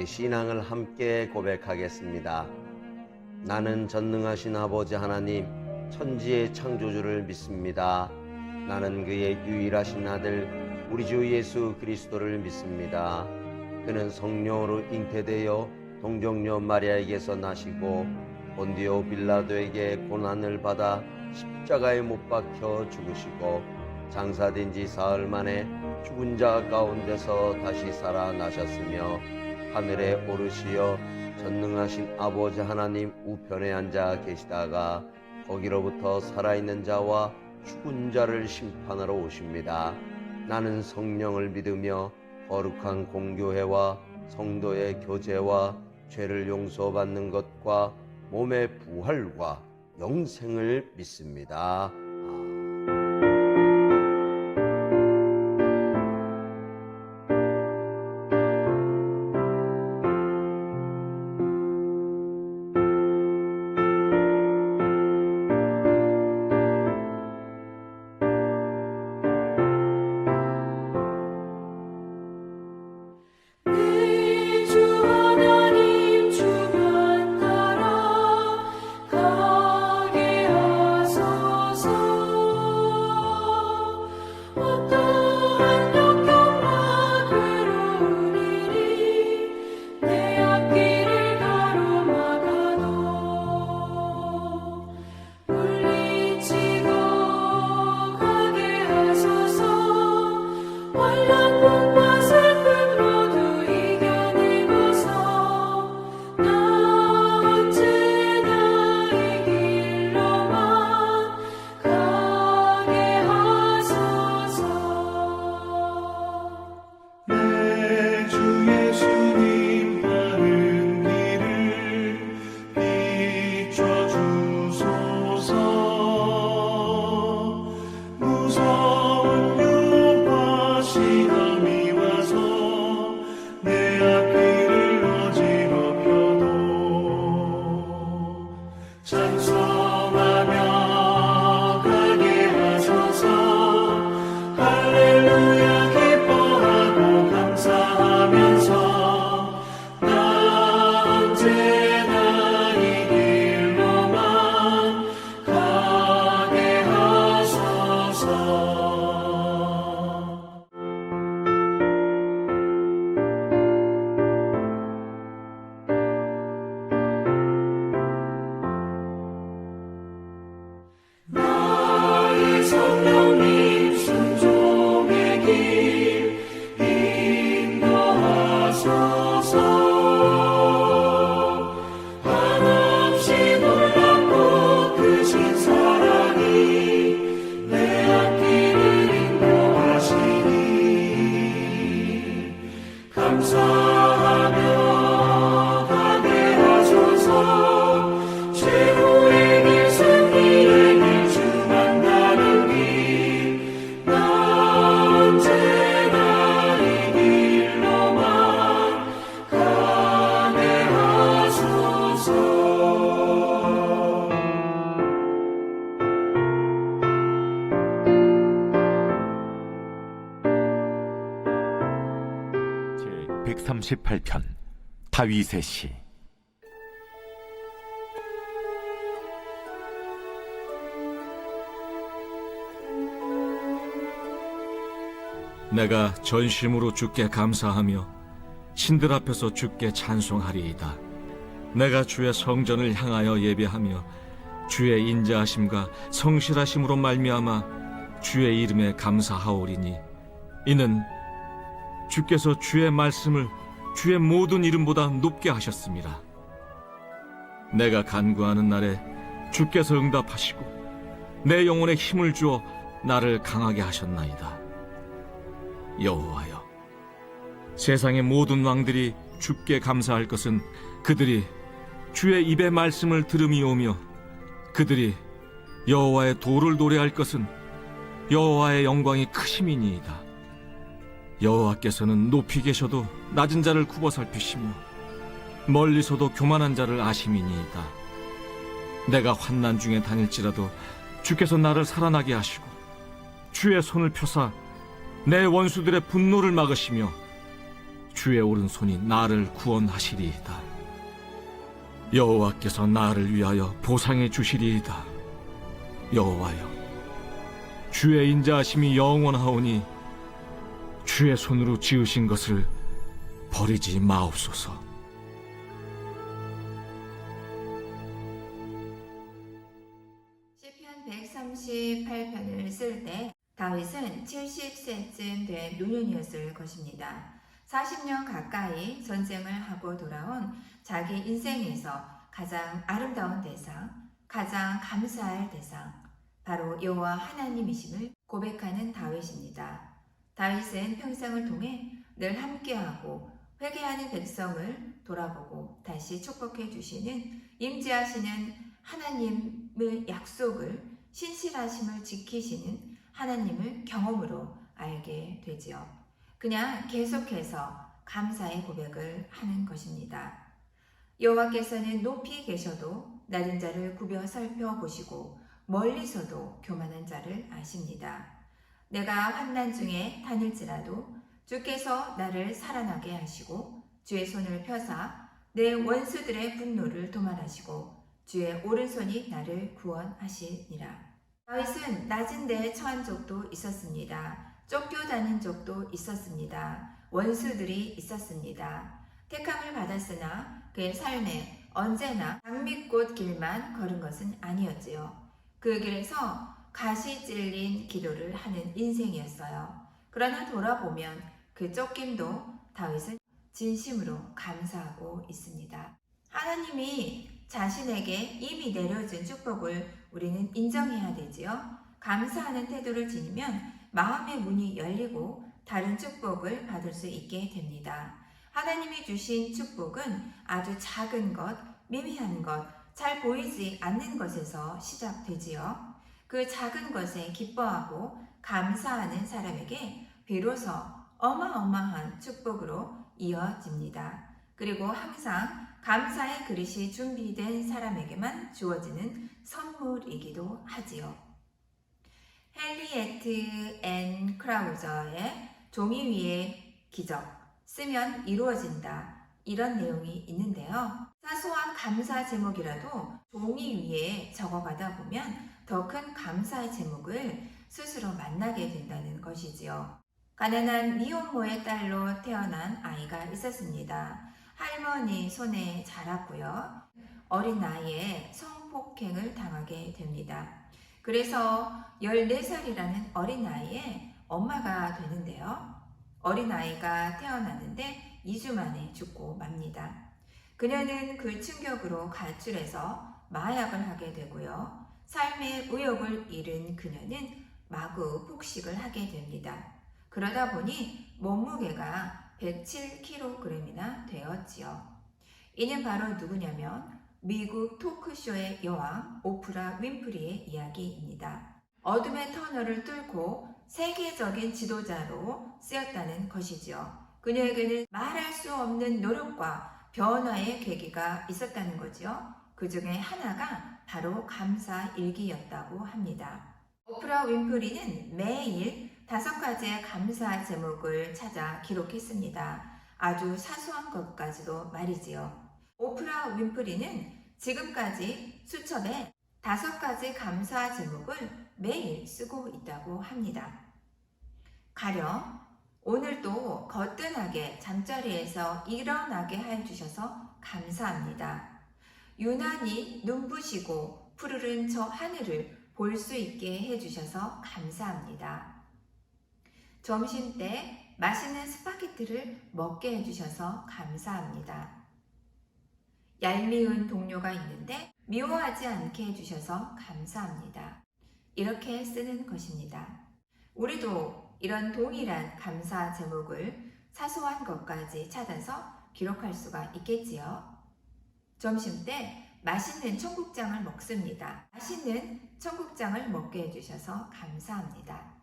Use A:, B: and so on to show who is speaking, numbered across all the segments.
A: 우리 신앙을 함께 고백하겠습니다. 나는 전능하신 아버지 하나님, 천지의 창조주를 믿습니다. 나는 그의 유일하신 아들 우리 주 예수 그리스도를 믿습니다. 그는 성령으로 잉태되어 동정녀 마리아에게서 나시고 본디오 빌라도에게 고난을 받아 십자가에 못 박혀 죽으시고 장사된 지 사흘 만에 죽은 자 가운데서 다시 살아나셨으며 하늘에 오르시어 전능하신 아버지 하나님 우편에 앉아 계시다가 거기로부터 살아있는 자와 죽은 자를 심판하러 오십니다. 나는 성령을 믿으며 거룩한 공교회와 성도의 교제와 죄를 용서받는 것과 몸의 부활과 영생을 믿습니다.
B: 제138편 다윗의 시.
C: 내가 전심으로 주께 감사하며 신들 앞에서 주께 찬송하리이다. 내가 주의 성전을 향하여 예배하며 주의 인자하심과 성실하심으로 말미암아 주의 이름에 감사하오리니 이는 주께서 주의 말씀을 주의 모든 이름보다 높게 하셨습니다. 내가 간구하는 날에 주께서 응답하시고 내 영혼에 힘을 주어 나를 강하게 하셨나이다. 여호와여, 세상의 모든 왕들이 주께 감사할 것은 그들이 주의 입의 말씀을 들음이오며 그들이 여호와의 도를 노래할 것은 여호와의 영광이 크심이니이다. 여호와께서는 높이 계셔도 낮은 자를 굽어 살피시며 멀리서도 교만한 자를 아심이니이다. 내가 환난 중에 다닐지라도 주께서 나를 살아나게 하시고 주의 손을 펴사 내 원수들의 분노를 막으시며 주의 오른손이 나를 구원하시리이다. 여호와께서 나를 위하여 보상해 주시리이다. 여호와여, 주의 인자하심이 영원하오니 주의 손으로 지으신 것을 버리지 마옵소서.
D: 시편 138편을 쓸 때 다윗은 70세쯤 된 노년이었을 것입니다. 40년 가까이 전쟁을 하고 돌아온 자기 인생에서 가장 아름다운 대상, 가장 감사할 대상, 바로 여호와 하나님이심을 고백하는 다윗입니다. 다윗은 평생을 통해 늘 함께하고 회개하는 백성을 돌아보고 다시 축복해 주시는 임재하시는 하나님의 약속을, 신실하심을 지키시는 하나님을 경험으로 알게 되지요. 그냥 계속해서 감사의 고백을 하는 것입니다. 여호와께서는 높이 계셔도 낮은 자를 굽여 살펴보시고 멀리서도 교만한 자를 아십니다. 내가 환난 중에 다닐지라도 주께서 나를 살아나게 하시고 주의 손을 펴사 내 원수들의 분노를 도말하시고 주의 오른손이 나를 구원하시니라. 다윗은 낮은 데 처한 적도 있었습니다. 쫓겨다닌 적도 있었습니다. 원수들이 있었습니다. 택함을 받았으나 그의 삶에 언제나 장미꽃 길만 걸은 것은 아니었지요. 그 길에서 가시 찔린 기도를 하는 인생이었어요. 그러나 돌아보면 그 쫓김도 다윗은 진심으로 감사하고 있습니다. 하나님이 자신에게 이미 내려준 축복을 우리는 인정해야 되지요. 감사하는 태도를 지니면 마음의 문이 열리고 다른 축복을 받을 수 있게 됩니다. 하나님이 주신 축복은 아주 작은 것, 미미한 것, 잘 보이지 않는 것에서 시작되지요. 그 작은 것에 기뻐하고 감사하는 사람에게 비로소 어마어마한 축복으로 이어집니다. 그리고 항상 감사의 그릇이 준비된 사람에게만 주어지는 선물이기도 하지요. 헨리에트 앤 크라우저의 종이 위의 기적, 쓰면 이루어진다, 이런 내용이 있는데요. 사소한 감사 제목이라도 종이 위에 적어가다 보면 더 큰 감사의 제목을 스스로 만나게 된다는 것이지요. 가난한 미혼모의 딸로 태어난 아이가 있었습니다. 할머니 손에 자랐고요. 어린 나이에 성폭행을 당하게 됩니다. 그래서 14살이라는 어린 나이에 엄마가 되는데요. 어린 아이가 태어났는데 2주 만에 죽고 맙니다. 그녀는 그 충격으로 가출해서 마약을 하게 되고요. 삶의 의욕을 잃은 그녀는 마구 폭식을 하게 됩니다. 그러다 보니 몸무게가 107kg이나 되었지요. 이는 바로 누구냐면 미국 토크쇼의 여왕 오프라 윈프리의 이야기입니다. 어둠의 터널을 뚫고 세계적인 지도자로 쓰였다는 것이지요. 그녀에게는 말할 수 없는 노력과 변화의 계기가 있었다는 거죠. 그 중에 하나가 바로 감사 일기였다고 합니다. 오프라 윈프리는 매일 5가지의 감사 제목을 찾아 기록했습니다. 아주 사소한 것까지도 말이지요. 오프라 윈프리는 지금까지 수첩에 5가지 감사 제목을 매일 쓰고 있다고 합니다. 가령 오늘도 거뜬하게 잠자리에서 일어나게 해주셔서 감사합니다. 유난히 눈부시고 푸르른 저 하늘을 볼 수 있게 해주셔서 감사합니다. 점심때 맛있는 스파게티를 먹게 해주셔서 감사합니다. 얄미운 동료가 있는데 미워하지 않게 해주셔서 감사합니다. 이렇게 쓰는 것입니다. 우리도 이런 동일한 감사 제목을 사소한 것까지 찾아서 기록할 수가 있겠지요. 점심때 맛있는 청국장을 먹습니다. 맛있는 청국장을 먹게 해주셔서 감사합니다.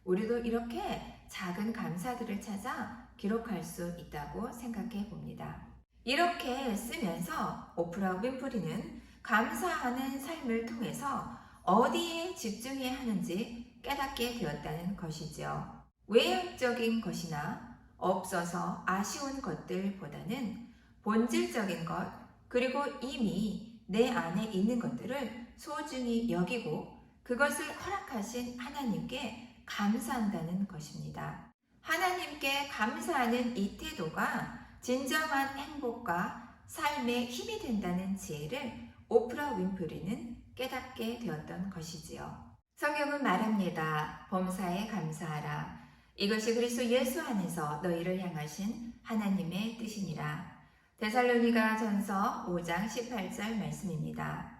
D: 우리도 이렇게 작은 감사들을 찾아 기록할 수 있다고 생각해 봅니다. 이렇게 쓰면서 오프라 윈프리는 감사하는 삶을 통해서 어디에 집중해야 하는지 깨닫게 되었다는 것이죠. 외형적인 것이나 없어서 아쉬운 것들보다는 본질적인 것, 그리고 이미 내 안에 있는 것들을 소중히 여기고 그것을 허락하신 하나님께 감사한다는 것입니다. 하나님께 감사하는 이 태도가 진정한 행복과 삶의 힘이 된다는 지혜를 오프라 윈프리는 깨닫게 되었던 것이지요. 성경은 말합니다. 범사에 감사하라. 이것이 그리스도 예수 안에서 너희를 향하신 하나님의 뜻이니라. 데살로니가 전서 5장 18절 말씀입니다.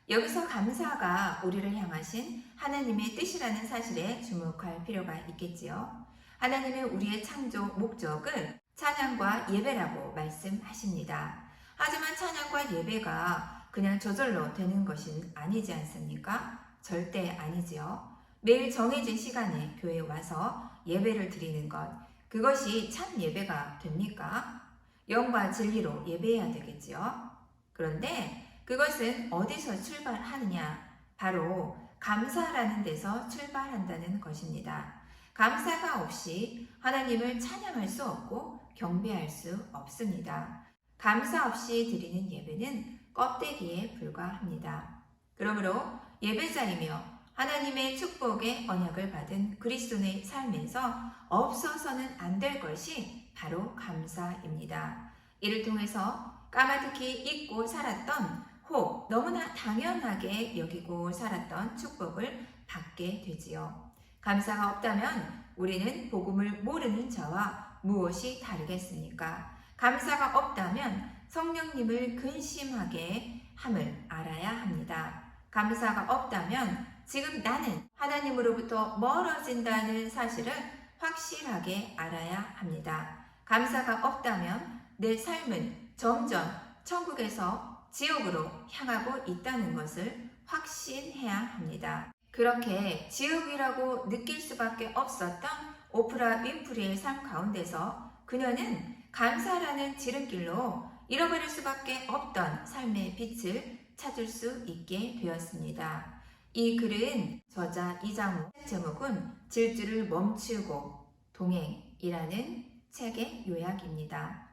D: 여기서 감사가 우리를 향하신 하나님의 뜻이라는 사실에 주목할 필요가 있겠지요. 하나님의 우리의 창조 목적을 찬양과 예배라고 말씀하십니다. 하지만 찬양과 예배가 그냥 저절로 되는 것은 아니지 않습니까? 절대 아니지요. 매일 정해진 시간에 교회에 와서 예배를 드리는 것, 그것이 참 예배가 됩니까? 영과 진리로 예배해야 되겠지요. 그런데 그것은 어디서 출발하느냐? 바로 감사라는 데서 출발한다는 것입니다. 감사가 없이 하나님을 찬양할 수 없고 경배할 수 없습니다. 감사 없이 드리는 예배는 껍데기에 불과합니다. 그러므로 예배자이며 하나님의 축복의 언약을 받은 그리스도의 삶에서 없어서는 안 될 것이 바로 감사입니다. 이를 통해서 까마득히 잊고 살았던 혹 너무나 당연하게 여기고 살았던 축복을 받게 되지요. 감사가 없다면 우리는 복음을 모르는 자와 무엇이 다르겠습니까? 감사가 없다면 성령님을 근심하게 함을 알아야 합니다. 감사가 없다면 지금 나는 하나님으로부터 멀어진다는 사실을 확실하게 알아야 합니다. 감사가 없다면 내 삶은 점점 천국에서 지옥으로 향하고 있다는 것을 확신해야 합니다. 그렇게 지옥이라고 느낄 수밖에 없었던 오프라 윈프리의 삶 가운데서 그녀는 감사라는 지름길로 잃어버릴 수밖에 없던 삶의 빛을 찾을 수 있게 되었습니다. 이 글은 저자 이장우 제목은 질주를 멈추고 동행이라는 책의 요약입니다.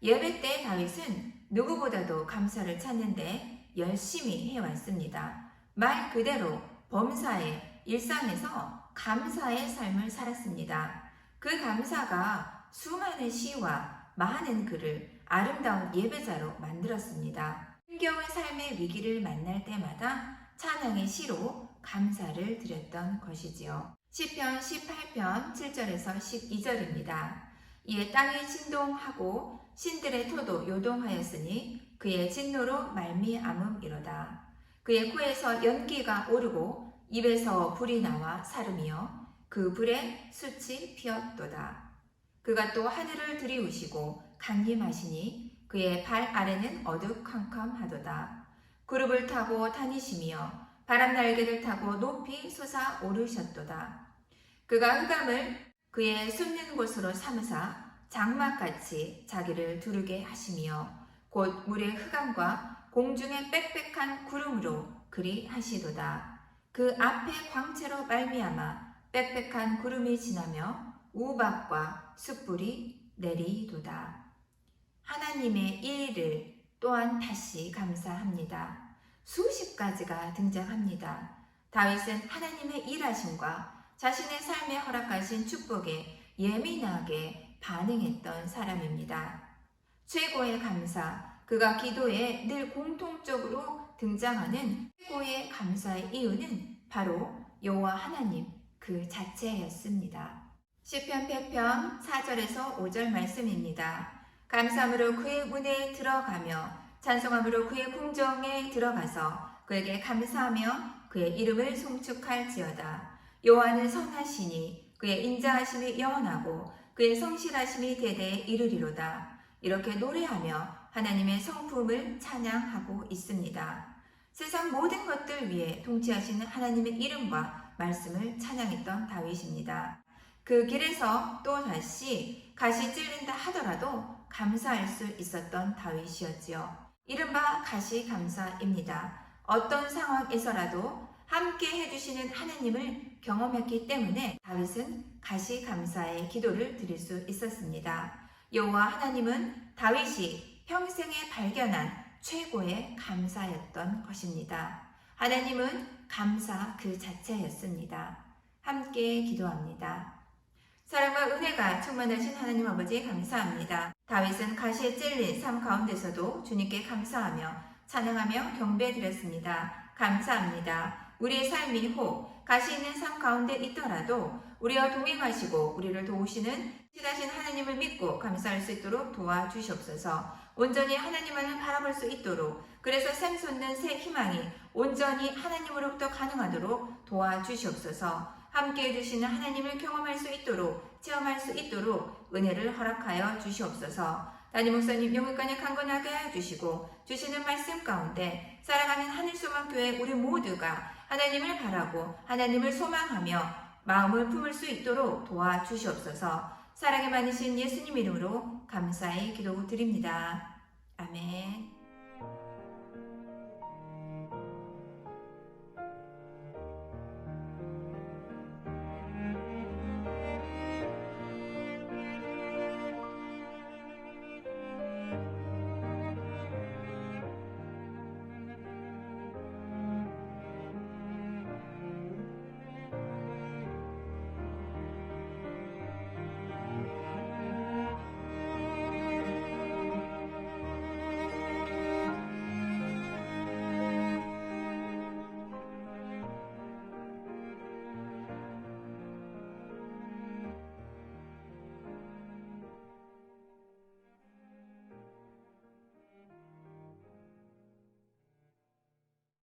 D: 예배 때 다윗은 누구보다도 감사를 찾는데 열심히 해왔습니다. 말 그대로 범사의 일상에서 감사의 삶을 살았습니다. 그 감사가 수많은 시와 많은 글을 아름다운 예배자로 만들었습니다. 힘겨운 삶의 위기를 만날 때마다 찬양의 시로 감사를 드렸던 것이지요. 시편 18편 7절에서 12절입니다. 이에 땅이 진동하고 신들의 토도 요동하였으니 그의 진노로 말미암음이로다. 그의 코에서 연기가 오르고 입에서 불이 나와 사름이여 그 불에 숯이 피었도다. 그가 또 하늘을 들이우시고 강림하시니 그의 발 아래는 어두컴컴하도다. 구름을 타고 다니시며 바람 날개를 타고 높이 솟아 오르셨도다. 그가 흑암을 그의 숨는 곳으로 삼으사 장막같이 자기를 두르게 하시며 곧 물의 흑암과 공중의 빽빽한 구름으로 그리 하시도다. 그 앞에 광채로 말미암아 빽빽한 구름이 지나며 우박과 숯불이 내리도다. 하나님의 일을 또한 다시 감사합니다. 수십 가지가 등장합니다. 다윗은 하나님의 일하심과 자신의 삶에 허락하신 축복에 예민하게 반응했던 사람입니다. 최고의 감사, 그가 기도에 늘 공통적으로 등장하는 최고의 감사의 이유는 바로 여호와 하나님 그 자체였습니다. 시편 100편 4절에서 5절 말씀입니다. 감사함으로 그의 문에 들어가며 찬송함으로 그의 궁정에 들어가서 그에게 감사하며 그의 이름을 송축할지어다. 여호와는 선하시니 그의 인자하심이 영원하고 그의 성실하심이 대대에 이르리로다. 이렇게 노래하며 하나님의 성품을 찬양하고 있습니다. 세상 모든 것들 위에 통치하시는 하나님의 이름과 말씀을 찬양했던 다윗입니다. 그 길에서 또 다시 가시 찔린다 하더라도 감사할 수 있었던 다윗이었지요. 이른바 가시 감사입니다. 어떤 상황에서라도 함께 해주시는 하나님을 경험했기 때문에 다윗은 가시감사의 기도를 드릴 수 있었습니다. 여호와 하나님은 다윗이 평생에 발견한 최고의 감사였던 것입니다. 하나님은 감사 그 자체였습니다. 함께 기도합니다. 사랑과 은혜가 충만하신 하나님 아버지 감사합니다. 다윗은 가시에 찔린 삶 가운데서도 주님께 감사하며 찬양하며 경배드렸습니다. 감사합니다. 우리의 삶이 혹 가시 있는 삶 가운데 있더라도 우리와 동행하시고 우리를 도우시는 신하신 하나님을 믿고 감사할 수 있도록 도와주시옵소서. 온전히 하나님만을 바라볼 수 있도록, 그래서 샘솟는 새 희망이 온전히 하나님으로부터 가능하도록 도와주시옵소서. 함께 해주시는 하나님을 경험할 수 있도록, 체험할 수 있도록 은혜를 허락하여 주시옵소서. 담임 목사님 영육간에 강건하게 하여 주시고, 주시는 말씀 가운데 살아가는 하늘소망교회 우리 모두가 하나님을 바라고 하나님을 소망하며 마음을 품을 수 있도록 도와주시옵소서. 사랑이 많으신 예수님 이름으로 감사의 기도 드립니다. 아멘.